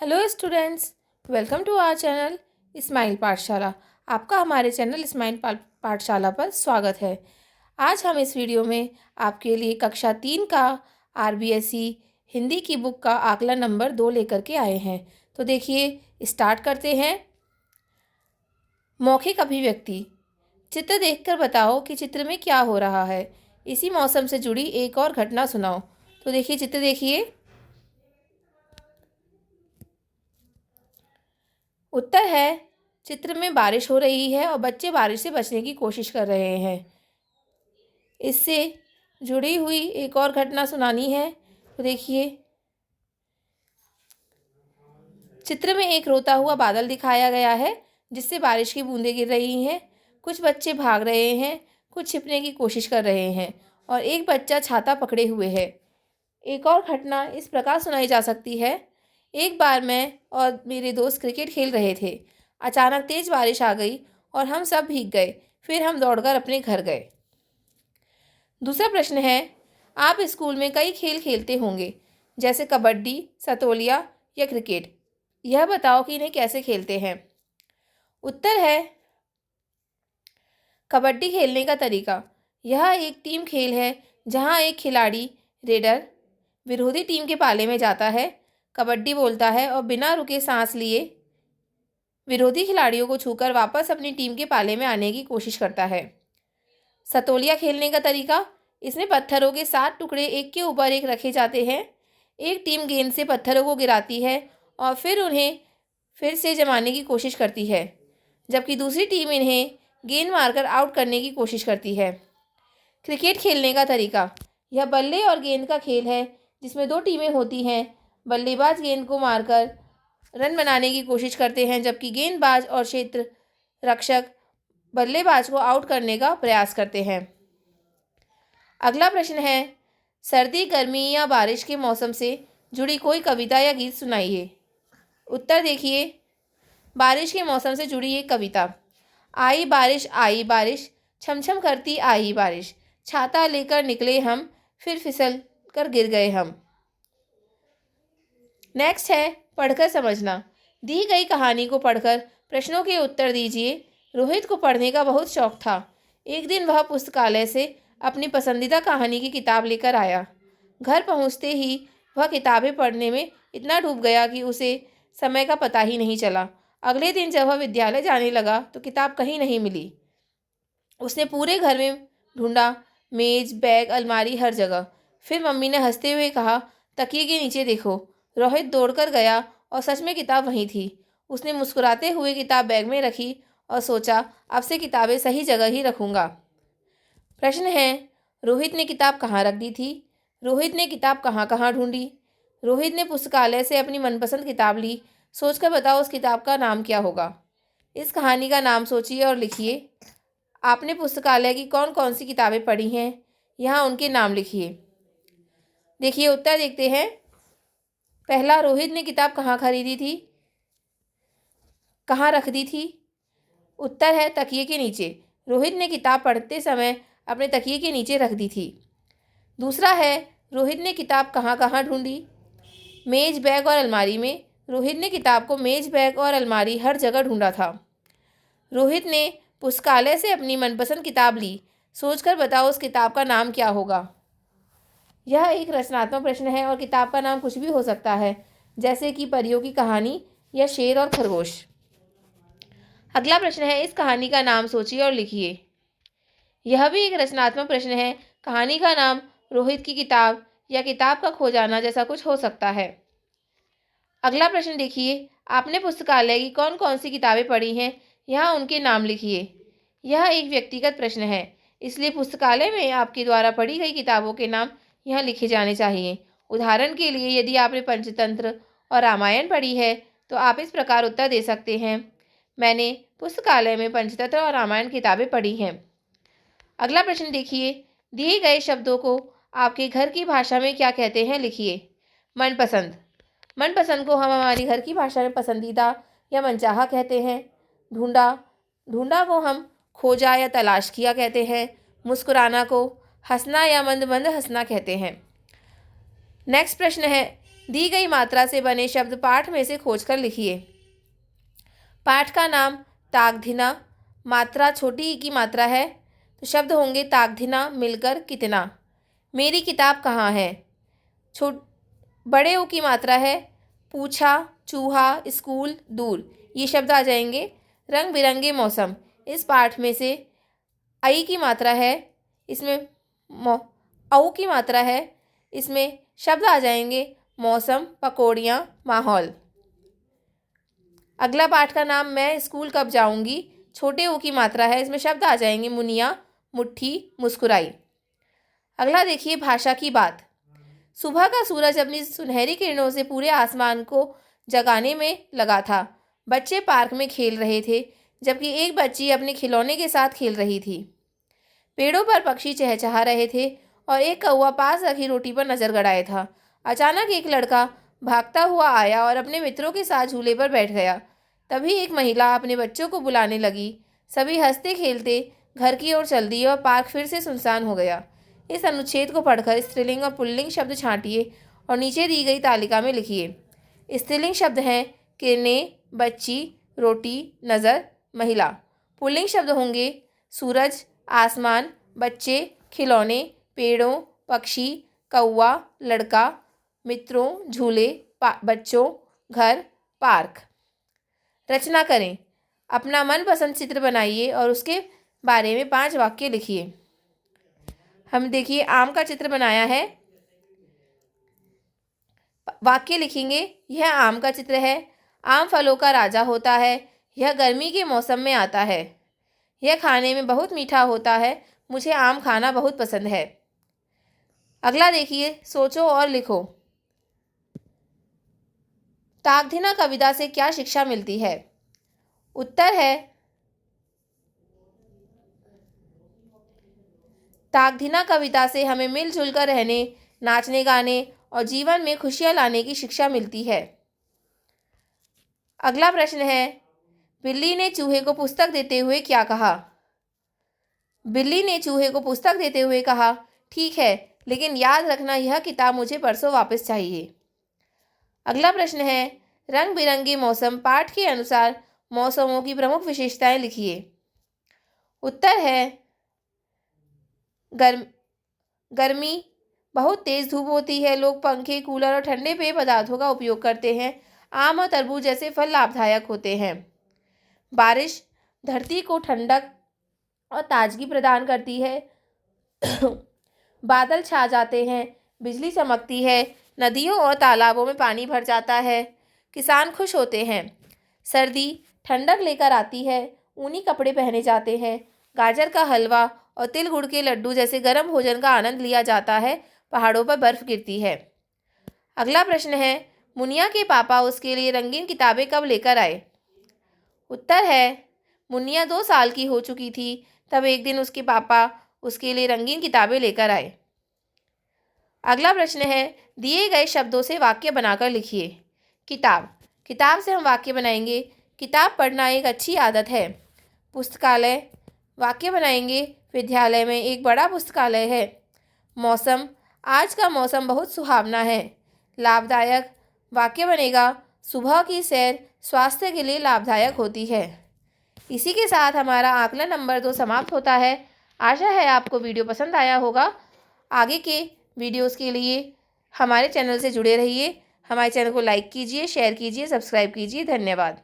Hello students, welcome to our channel smile Pathshala. आपका हमारे channel smile पाठशाला पर स्वागत है। आज हम इस वीडियो में आपके लिए कक्षा 3 का आरबीएसई हिंदी की बुक का आकलन नंबर 2 लेकर के आए हैं। तो देखिए, स्टार्ट करते हैं। मौखिक अभिव्यक्ति। चित्र देखकर बताओ कि चित्र में क्या हो रहा है। इसी मौसम से जुड़ी एक और घटना सुनाओ। तो देखिए, चित्र देखिए। उत्तर है, चित्र में बारिश हो रही है और बच्चे बारिश से बचने की कोशिश कर रहे हैं। इससे जुड़ी हुई एक और घटना सुनानी है। तो देखिए, चित्र में एक रोता हुआ बादल दिखाया गया है जिससे बारिश की बूंदें गिर रही हैं। कुछ बच्चे भाग रहे हैं, कुछ छिपने की कोशिश कर रहे हैं और एक बच्चा छाता पकड़े हुए है। एक और घटना इस प्रकार सुनाई जा सकती है। एक बार मैं और मेरे दोस्त क्रिकेट खेल रहे थे। अचानक तेज बारिश आ गई और हम सब भीग गए। फिर हम दौड़कर अपने घर गए। दूसरा प्रश्न है, आप स्कूल में कई खेल खेलते होंगे जैसे कबड्डी, सतोलिया या क्रिकेट। यह बताओ कि इन्हें कैसे खेलते हैं। उत्तर है, कबड्डी खेलने का तरीका। यह एक टीम खेल है जहां एक खिलाड़ी रेडर विरोधी टीम के पाले में जाता है, कबड्डी बोलता है और बिना रुके सांस लिए विरोधी खिलाड़ियों को छूकर वापस अपनी टीम के पाले में आने की कोशिश करता है। सतोलिया खेलने का तरीका। इसमें पत्थरों के 7 टुकड़े एक के ऊपर एक रखे जाते हैं। एक टीम गेंद से पत्थरों को गिराती है और फिर उन्हें फिर से जमाने की कोशिश करती है, जबकि दूसरी टीम इन्हें गेंद मारकर आउट करने की कोशिश करती है। क्रिकेट खेलने का तरीका। यह बल्ले और गेंद का खेल है जिसमें 2 टीमें होती हैं। बल्लेबाज गेंद को मारकर रन बनाने की कोशिश करते हैं, जबकि गेंदबाज और क्षेत्र रक्षक बल्लेबाज को आउट करने का प्रयास करते हैं। अगला प्रश्न है, सर्दी, गर्मी या बारिश के मौसम से जुड़ी कोई कविता या गीत सुनाइए। उत्तर देखिए, बारिश के मौसम से जुड़ी एक कविता। आई बारिश, छम छम करती आई बारिश, छाता लेकर निकले हम, फिर फिसल कर गिर गए हम। नेक्स्ट है, पढ़कर समझना। दी गई कहानी को पढ़कर प्रश्नों के उत्तर दीजिए। रोहित को पढ़ने का बहुत शौक था। एक दिन वह पुस्तकालय से अपनी पसंदीदा कहानी की किताब लेकर आया। घर पहुंचते ही वह किताबें पढ़ने में इतना डूब गया कि उसे समय का पता ही नहीं चला। अगले दिन जब वह विद्यालय जाने लगा तो किताब कहीं नहीं मिली। उसने पूरे घर में ढूंढा, मेज, बैग, अलमारी, हर जगह। फिर मम्मी ने हंसते हुए कहा, तकिए के नीचे देखो। रोहित दौड़कर गया और सच में किताब वहीं थी। उसने मुस्कुराते हुए किताब बैग में रखी और सोचा, अब से किताबें सही जगह ही रखूंगा। प्रश्न है, रोहित ने किताब कहाँ रख दी थी। रोहित ने किताब कहाँ कहाँ ढूंढी। रोहित ने पुस्तकालय से अपनी मनपसंद किताब ली। सोचकर बताओ उस किताब का नाम क्या होगा। इस कहानी का नाम सोचिए और लिखिए। आपने पुस्तकालय की कौन कौन सी किताबें पढ़ी हैं, यहाँ उनके नाम लिखिए। देखिए, उत्तर देखते हैं। पहला, रोहित ने किताब कहाँ खरीदी थी, कहाँ रख दी थी। उत्तर है, तकिए के नीचे। रोहित ने किताब पढ़ते समय अपने तकिए के नीचे रख दी थी। दूसरा है, रोहित ने किताब कहाँ कहाँ ढूंढी। मेज, बैग और अलमारी में। रोहित ने किताब को मेज, बैग और अलमारी हर जगह ढूंढा था। रोहित ने पुस्तकालय से अपनी मनपसंद किताब ली। सोचकर बताओ उस किताब का नाम क्या होगा। यह एक रचनात्मक प्रश्न है और किताब का नाम कुछ भी हो सकता है, जैसे कि परियों की कहानी या शेर और खरगोश। अगला प्रश्न है, इस कहानी का नाम सोचिए और लिखिए। यह भी एक रचनात्मक प्रश्न है। कहानी का नाम रोहित की किताब या किताब का खो जाना जैसा कुछ हो सकता है। अगला प्रश्न देखिए, आपने पुस्तकालय की कौन कौन सी किताबें पढ़ी हैं, यहाँ उनके नाम लिखिए। यह एक व्यक्तिगत प्रश्न है, इसलिए पुस्तकालय में आपके द्वारा पढ़ी गई किताबों के नाम यहाँ लिखे जाने चाहिए। उदाहरण के लिए, यदि आपने पंचतंत्र और रामायण पढ़ी है तो आप इस प्रकार उत्तर दे सकते हैं, मैंने पुस्तकालय में पंचतंत्र और रामायण किताबें पढ़ी हैं। अगला प्रश्न देखिए, दिए गए शब्दों को आपके घर की भाषा में क्या कहते हैं, लिखिए। मनपसंद। मनपसंद को हम हमारी घर की भाषा में पसंदीदा या मनचाहा कहते हैं। ढूंढा, ढूंढा को हम खोजा या तलाश किया कहते हैं। मुस्कुराना को हंसना या मंद मंद हंसना कहते हैं। नेक्स्ट प्रश्न है, दी गई मात्रा से बने शब्द पाठ में से खोजकर लिखिए। पाठ का नाम ताकधिना, मात्रा छोटी ई की मात्रा है तो शब्द होंगे ताकधिना मिलकर कितना। मेरी किताब कहाँ है, बड़े ऊ की मात्रा है, पूछा, चूहा, स्कूल, दूर, ये शब्द आ जाएंगे। रंग बिरंगे मौसम, इस पाठ में से आई की मात्रा है, इसमें औ की मात्रा है, इसमें शब्द आ जाएंगे मौसम, पकौड़ियाँ, माहौल। अगला पाठ का नाम मैं स्कूल कब जाऊंगी, छोटे ऊ की मात्रा है, इसमें शब्द आ जाएंगे मुनिया, मुट्ठी, मुस्कुराई। अगला देखिए भाषा की बात। सुबह का सूरज अपनी सुनहरी किरणों से पूरे आसमान को जगाने में लगा था। बच्चे पार्क में खेल रहे थे जबकि एक बच्ची अपने खिलौने के साथ खेल रही थी। पेड़ों पर पक्षी चहचहा रहे थे और एक कौवा पास रखी रोटी पर नजर गड़ाए था। अचानक एक लड़का भागता हुआ आया और अपने मित्रों के साथ झूले पर बैठ गया। तभी एक महिला अपने बच्चों को बुलाने लगी। सभी हंसते खेलते घर की ओर चल दिए और पार्क फिर से सुनसान हो गया। इस अनुच्छेद को पढ़कर स्त्रीलिंग और पुल्लिंग शब्द छांटिए और नीचे दी गई तालिका में लिखिए। स्त्रीलिंग शब्द हैं किरणें, बच्ची, रोटी, नज़र, महिला। पुल्लिंग शब्द होंगे सूरज, आसमान, बच्चे, खिलौने, पेड़ों, पक्षी, कौवा, लड़का, मित्रों, झूले, बच्चों, घर, पार्क। रचना करें। अपना मनपसंद चित्र बनाइए और उसके बारे में 5 वाक्य लिखिए। हम देखिए आम का चित्र बनाया है। वाक्य लिखेंगे, यह आम का चित्र है। आम फलों का राजा होता है। यह गर्मी के मौसम में आता है। यह खाने में बहुत मीठा होता है। मुझे आम खाना बहुत पसंद है। अगला देखिए, सोचो और लिखो। ताकधिना कविता से क्या शिक्षा मिलती है? उत्तर है ताकधिना कविता से हमें मिलजुल कर रहने, नाचने गाने और जीवन में खुशियां लाने की शिक्षा मिलती है। अगला प्रश्न है, बिल्ली ने चूहे को पुस्तक देते हुए क्या कहा? बिल्ली ने चूहे को पुस्तक देते हुए कहा, ठीक है, लेकिन याद रखना यह किताब मुझे परसों वापस चाहिए। अगला प्रश्न है, रंग बिरंगे मौसम पाठ के अनुसार मौसमों की प्रमुख विशेषताएं लिखिए। उत्तर है गर्मी, बहुत तेज धूप होती है। लोग पंखे, कूलर और ठंडे पेय पदार्थों का उपयोग करते हैं। आम और तरबूज जैसे फल लाभदायक होते हैं। बारिश धरती को ठंडक और ताजगी प्रदान करती है। बादल छा जाते हैं, बिजली चमकती है, नदियों और तालाबों में पानी भर जाता है, किसान खुश होते हैं। सर्दी ठंडक लेकर आती है, ऊनी कपड़े पहने जाते हैं। गाजर का हलवा और तिल गुड़ के लड्डू जैसे गर्म भोजन का आनंद लिया जाता है। पहाड़ों पर बर्फ गिरती है। अगला प्रश्न है, मुनिया के पापा उसके लिए रंगीन किताबें कब लेकर आए? उत्तर है मुनिया 2 साल की हो चुकी थी, तब एक दिन उसके पापा उसके लिए रंगीन किताबें लेकर आए। अगला प्रश्न है, दिए गए शब्दों से वाक्य बनाकर लिखिए। किताब से हम वाक्य बनाएंगे, किताब पढ़ना एक अच्छी आदत है। पुस्तकालय, वाक्य बनाएंगे, विद्यालय में एक बड़ा पुस्तकालय है। मौसम, आज का मौसम बहुत सुहावना है। लाभदायक, वाक्य बनेगा, सुबह की सैर स्वास्थ्य के लिए लाभदायक होती है। इसी के साथ हमारा आकलन नंबर 2 समाप्त होता है। आशा है आपको वीडियो पसंद आया होगा। आगे के वीडियोस के लिए हमारे चैनल से जुड़े रहिए। हमारे चैनल को लाइक कीजिए, शेयर कीजिए, सब्सक्राइब कीजिए। धन्यवाद।